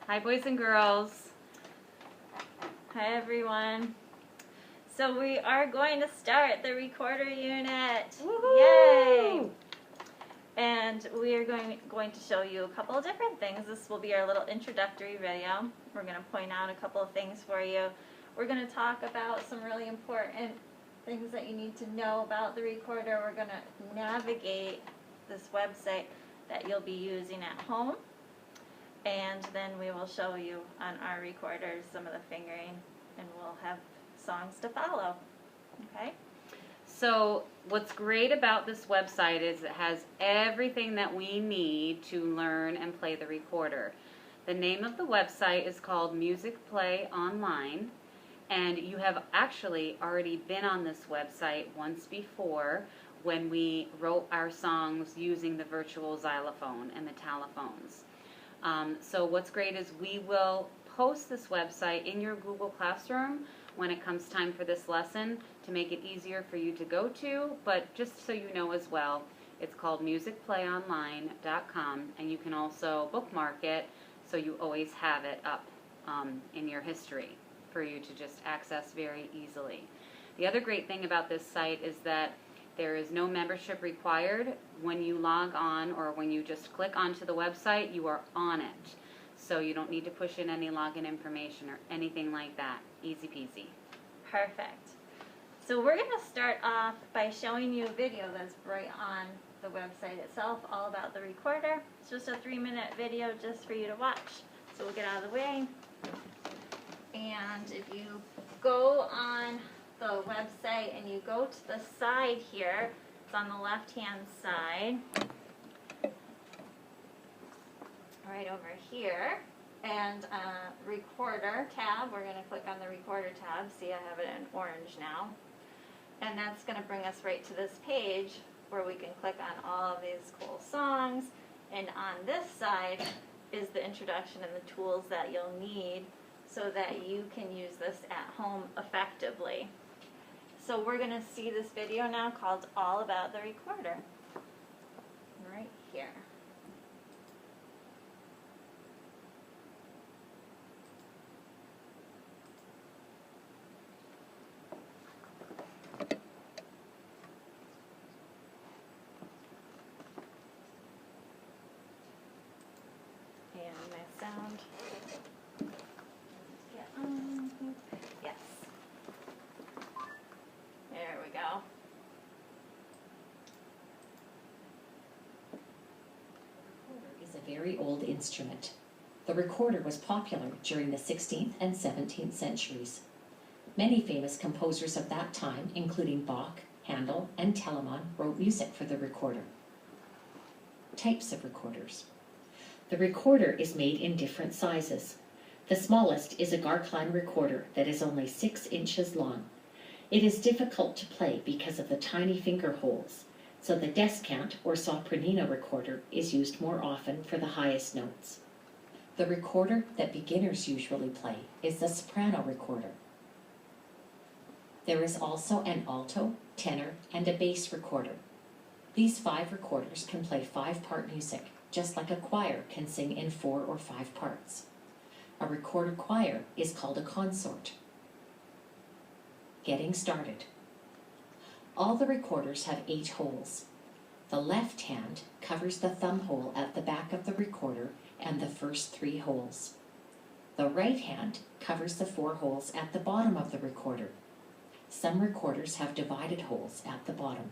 Hi boys and girls. Hi everyone. So we are going to start the recorder unit. Woohoo! Yay! And we are going to show you a couple of different things. This will be our little introductory video. We're going to point out a couple of things for you. We're going to talk about some really important things that you need to know about the recorder. We're going to navigate this website that you'll be using at home. And then we will show you on our recorders some of the fingering, and we'll have songs to follow. Okay? So what's great about this website is it has everything that we need to learn and play the recorder. The name of the website is called Music Play Online, and you have actually already been on this website once before when we wrote our songs using the virtual xylophone and the telephones. So what's great is we will post this website in your Google Classroom when it comes time for this lesson to make it easier for you to go to, but just so you know as well, it's called musicplayonline.com, and you can also bookmark it so you always have it up in your history for you to just access very easily. The other great thing about this site is that there is no membership required. When you log on or when you just click onto the website, you are on it. So you don't need to push in any login information or anything like that. Easy peasy. Perfect. So we're going to start off by showing you a video that's right on the website itself, all about the recorder. It's just a 3-minute video just for you to watch. So we'll get out of the way. And if you go on the website and you go to the side here, it's on the left-hand side, right over here, and recorder tab. We're going to click on the recorder tab. See, I have it in orange now. And that's going to bring us right to this page where we can click on all of these cool songs. And on this side is the introduction and the tools that you'll need so that you can use this at home effectively. So we're going to see this video now called All About the Recorder. Right here. And my sound. Yes. There we go. Is a very old instrument. The recorder was popular during the 16th and 17th centuries. Many famous composers of that time, including Bach, Handel, and Telemann, wrote music for the recorder. Types of recorders. The recorder is made in different sizes. The smallest is a Garkline recorder that is only 6 inches long. It is difficult to play because of the tiny finger holes, so the descant or sopranino recorder is used more often for the highest notes. The recorder that beginners usually play is the soprano recorder. There is also an alto, tenor, and a bass recorder. These 5 recorders can play 5-part music, just like a choir can sing in 4 or 5 parts. A recorder choir is called a consort. Getting started. All the recorders have 8 holes. The left hand covers the thumb hole at the back of the recorder and the first 3 holes. The right hand covers the 4 holes at the bottom of the recorder. Some recorders have divided holes at the bottom.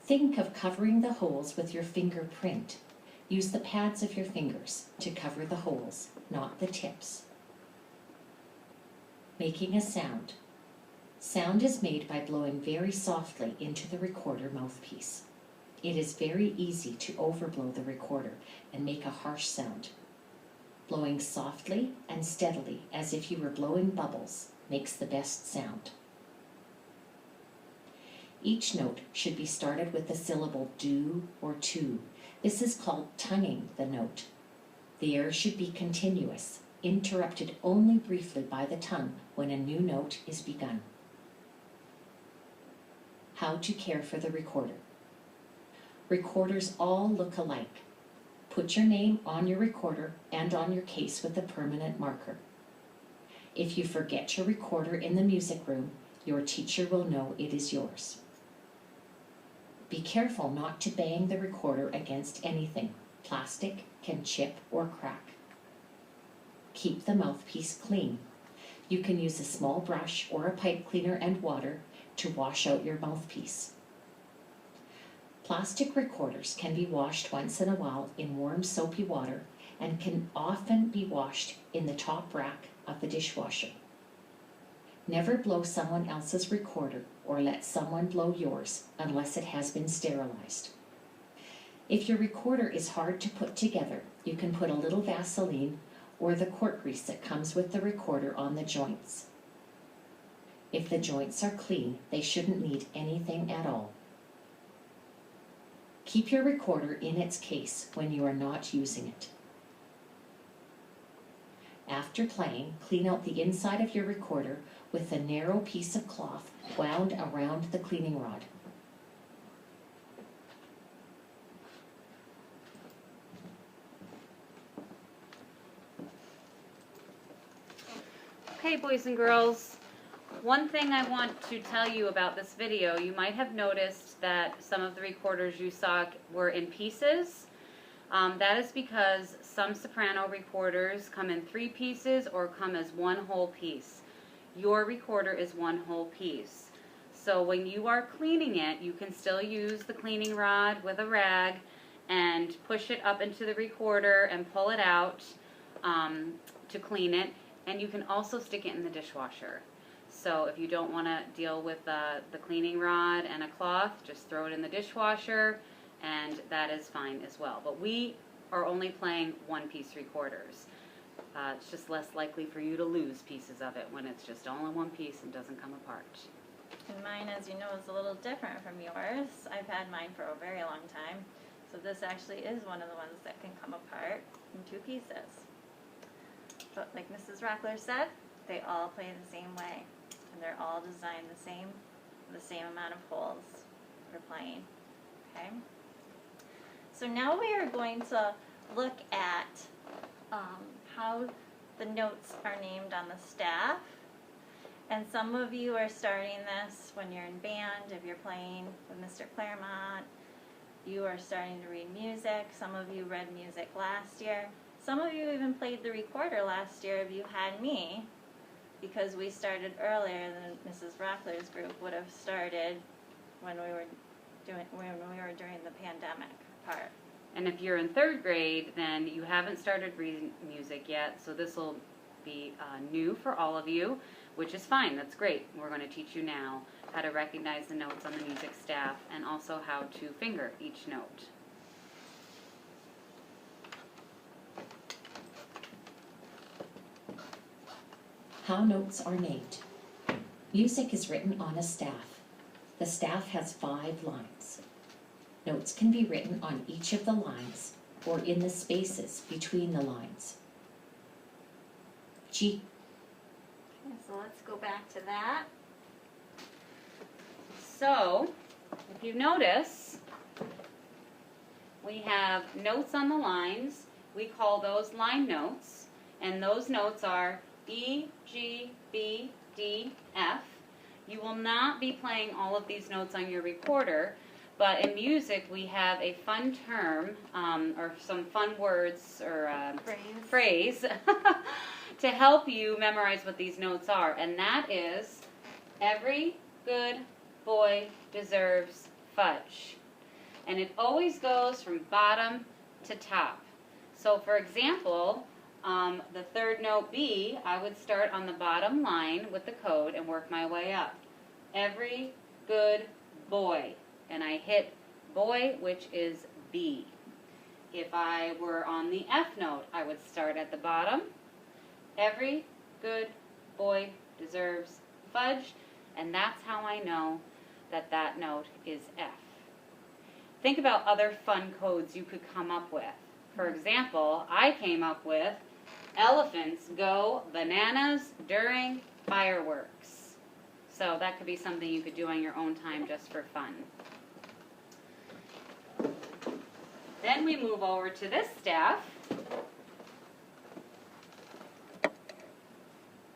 Think of covering the holes with your fingerprint. Use the pads of your fingers to cover the holes, not the tips. Making a sound. Sound is made by blowing very softly into the recorder mouthpiece. It is very easy to overblow the recorder and make a harsh sound. Blowing softly and steadily, as if you were blowing bubbles, makes the best sound. Each note should be started with the syllable do or to. This is called tonguing the note. The air should be continuous, interrupted only briefly by the tongue when a new note is begun. How to care for the recorder. Recorders all look alike. Put your name on your recorder and on your case with a permanent marker. If you forget your recorder in the music room, your teacher will know it is yours. Be careful not to bang the recorder against anything. Plastic can chip or crack. Keep the mouthpiece clean. You can use a small brush or a pipe cleaner and water to wash out your mouthpiece. Plastic recorders can be washed once in a while in warm soapy water and can often be washed in the top rack of the dishwasher. Never blow someone else's recorder or let someone blow yours unless it has been sterilized. If your recorder is hard to put together, you can put a little Vaseline or the cork grease that comes with the recorder on the joints. If the joints are clean, they shouldn't need anything at all. Keep your recorder in its case when you are not using it. After playing, clean out the inside of your recorder with a narrow piece of cloth wound around the cleaning rod. Okay, boys and girls, one thing I want to tell you about this video, you might have noticed that some of the recorders you saw were in pieces. That is because some soprano recorders come in 3 pieces or come as one whole piece. Your recorder is one whole piece. So when you are cleaning it, you can still use the cleaning rod with a rag and push it up into the recorder and pull it out to clean it. And you can also stick it in the dishwasher. So if you don't want to deal with the cleaning rod and a cloth, just throw it in the dishwasher, and that is fine as well. But we are only playing one-piece recorders. It's just less likely for you to lose pieces of it when it's just all in one piece and doesn't come apart. And mine, as you know, is a little different from yours. I've had mine for a very long time. So this actually is one of the ones that can come apart in 2 pieces. But like Mrs. Rochler said, they all play the same way. And they're all designed the same amount of holes for playing. Okay? So now we are going to look at how the notes are named on the staff. And some of you are starting this when you're in band, if you're playing with Mr. Claremont. You are starting to read music. Some of you read music last year. Some of you even played the recorder last year if you had me, because we started earlier than Mrs. Rochler's group would have started when we were during the pandemic part. And if you're in 3rd grade, then you haven't started reading music yet, so this will be new for all of you, which is fine. That's great. We're going to teach you now how to recognize the notes on the music staff and also how to finger each note. How notes are named. Music is written on a staff. The staff has 5 lines. Notes can be written on each of the lines or in the spaces between the lines. G. Okay, so let's go back to that. So, if you notice, we have notes on the lines. We call those line notes, and those notes are E, G, B, D, F. You will not be playing all of these notes on your recorder, but in music we have a fun term, or some fun words, or phrase to help you memorize what these notes are, and that is, every good boy deserves fudge. And it always goes from bottom to top. So for example, the 3rd note B, I would start on the bottom line with the code and work my way up. Every good boy. And I hit boy, which is B. If I were on the F note, I would start at the bottom. Every good boy deserves fudge. And that's how I know that that note is F. Think about other fun codes you could come up with. For example, I came up with elephants go bananas during fireworks. So that could be something you could do on your own time just for fun. Then we move over to this staff,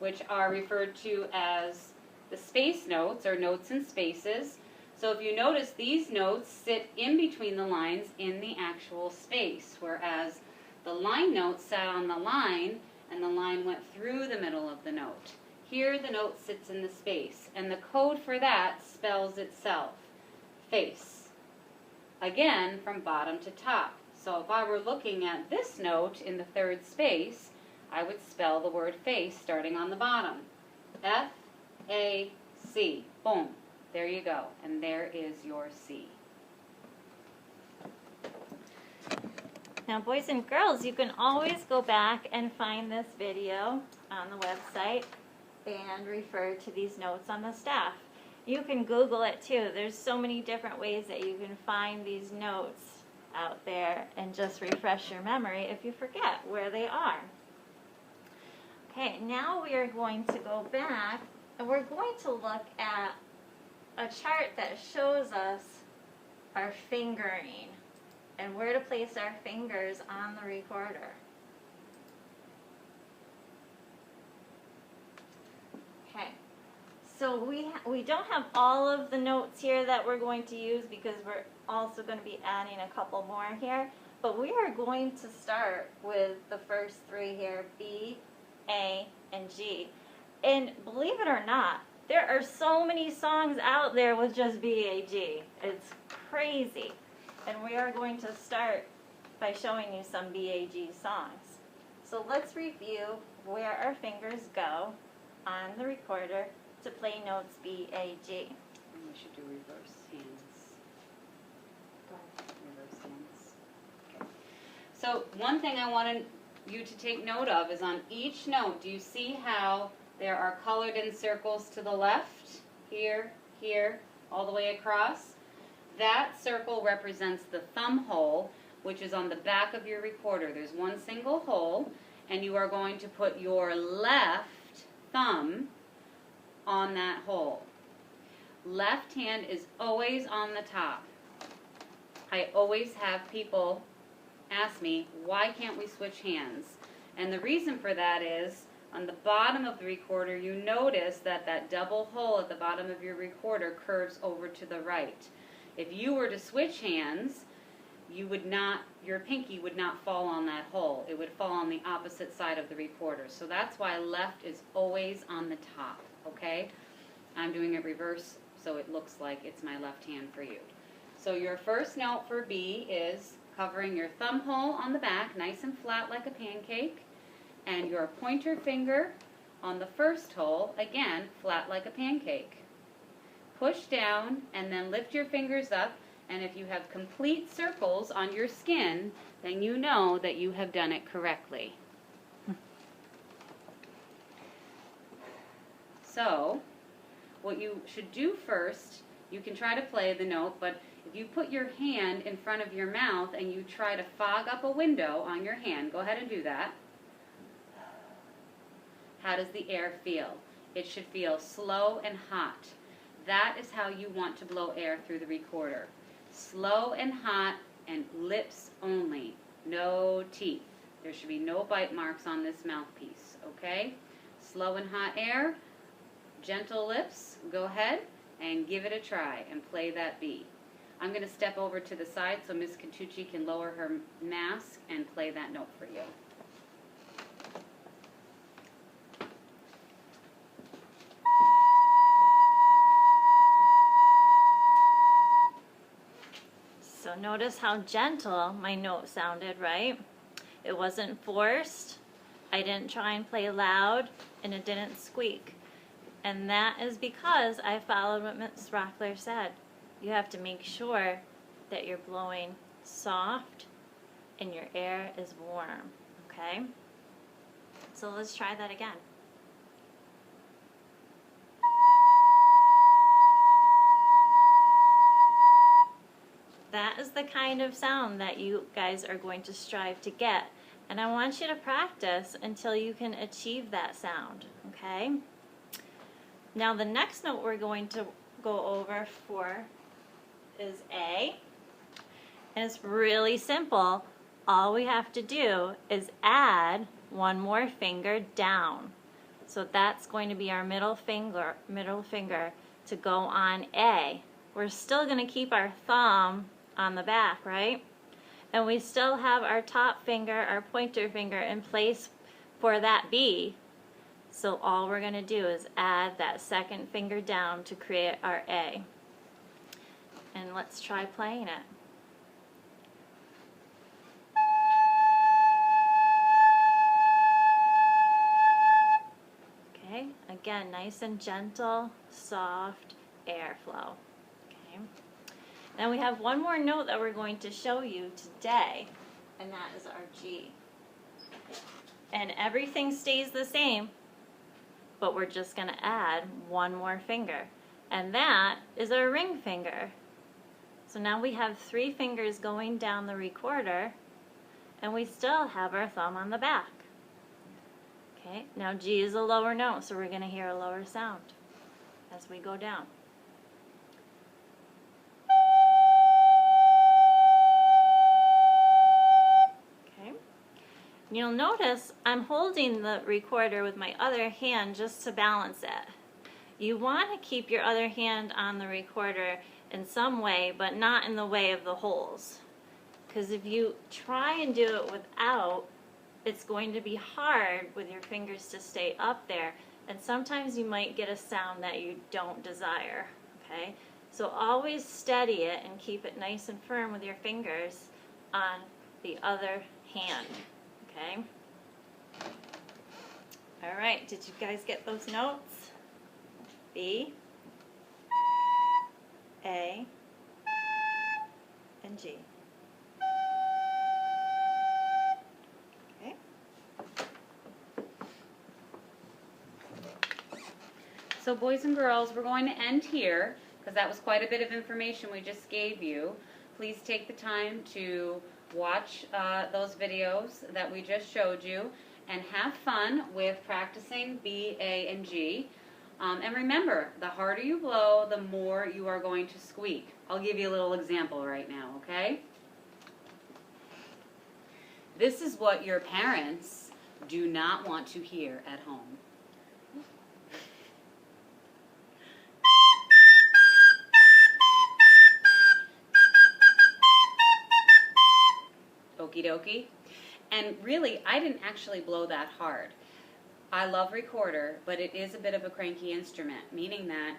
which are referred to as the space notes, or notes in spaces. So if you notice, these notes sit in between the lines in the actual space, whereas the line note sat on the line and the line went through the middle of the note. Here the note sits in the space, and the code for that spells itself, face. Again, from bottom to top. So if I were looking at this note in the third space, I would spell the word face starting on the bottom. F-A-C. Boom. There you go. And there is your C. Now, boys and girls, you can always go back and find this video on the website and refer to these notes on the staff. You can Google it too. There's so many different ways that you can find these notes out there and just refresh your memory if you forget where they are. Okay, now we are going to go back and we're going to look at a chart that shows us our fingering and where to place our fingers on the recorder. Okay, so we don't have all of the notes here that we're going to use because we're also going to be adding a couple more here, but we are going to start with the first three here, B, A, and G. And believe it or not, there are so many songs out there with just B, A, G. It's crazy. And we are going to start by showing you some B, A, G songs. So let's review where our fingers go on the recorder to play notes B, A, G. And we should do reverse hands. Go ahead. Reverse hands. Okay. So one thing I wanted you to take note of is on each note, do you see how there are colored in circles to the left? Here, here, all the way across? That circle represents the thumb hole, which is on the back of your recorder. There's one single hole, and you are going to put your left thumb on that hole. Left hand is always on the top. I always have people ask me, why can't we switch hands? And the reason for that is, on the bottom of the recorder, you notice that that double hole at the bottom of your recorder curves over to the right. If you were to switch hands, you would not, your pinky would not fall on that hole. It would fall on the opposite side of the recorder. So that's why left is always on the top, okay? I'm doing it reverse so it looks like it's my left hand for you. So your first note for B is covering your thumb hole on the back, nice and flat like a pancake, and your pointer finger on the first hole, again, flat like a pancake. Push down and then lift your fingers up, and if you have complete circles on your skin, then you know that you have done it correctly. So, what you should do first, you can try to play the note, but if you put your hand in front of your mouth and you try to fog up a window on your hand, go ahead and do that. How does the air feel? It should feel slow and hot. That is how you want to blow air through the recorder. Slow and hot and lips only. No teeth. There should be no bite marks on this mouthpiece, okay? Slow and hot air, gentle lips. Go ahead and give it a try and play that B. I'm going to step over to the side so Miss Catucci can lower her mask and play that note for you. So notice how gentle my note sounded, right? It wasn't forced, I didn't try and play loud, and it didn't squeak. And that is because I followed what Miss Rochler said. You have to make sure that you're blowing soft and your air is warm, okay? So let's try that again. That is the kind of sound that you guys are going to strive to get. And I want you to practice until you can achieve that sound, okay? Now the next note we're going to go over for is A. And it's really simple. All we have to do is add one more finger down. So that's going to be our middle finger to go on A. We're still going to keep our thumb on the back, right? And we still have our top finger, our pointer finger in place for that B. So all we're going to do is add that second finger down to create our A. And let's try playing it. Okay, again, nice and gentle, soft airflow. Okay. Then we have one more note that we're going to show you today, and that is our G. And everything stays the same, but we're just going to add one more finger, and that is our ring finger. So now we have 3 fingers going down the recorder, and we still have our thumb on the back. Okay, now G is a lower note, so we're going to hear a lower sound as we go down. Okay, and you'll notice I'm holding the recorder with my other hand just to balance it. You want to keep your other hand on the recorder in some way, but not in the way of the holes. Because if you try and do it without, it's going to be hard with your fingers to stay up there, and sometimes you might get a sound that you don't desire, okay? So always steady it and keep it nice and firm with your fingers on the other hand, okay? All right, did you guys get those notes? B, A, and G. So boys and girls, we're going to end here because that was quite a bit of information we just gave you. Please take the time to watch those videos that we just showed you and have fun with practicing B, A, and G. And remember, the harder you blow, the more you are going to squeak. I'll give you a little example right now, okay? This is what your parents do not want to hear at home. Okie dokie. And really, I didn't actually blow that hard. I love recorder, but it is a bit of a cranky instrument, meaning that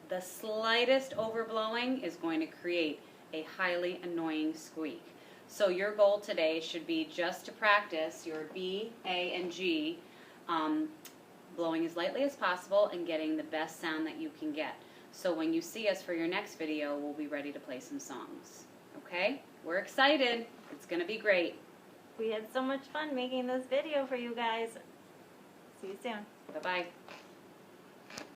the slightest overblowing is going to create a highly annoying squeak. So your goal today should be just to practice your B, A, and G, blowing as lightly as possible and getting the best sound that you can get. So when you see us for your next video, we'll be ready to play some songs. Okay? We're excited. It's going to be great. We had so much fun making this video for you guys. See you soon. Bye-bye.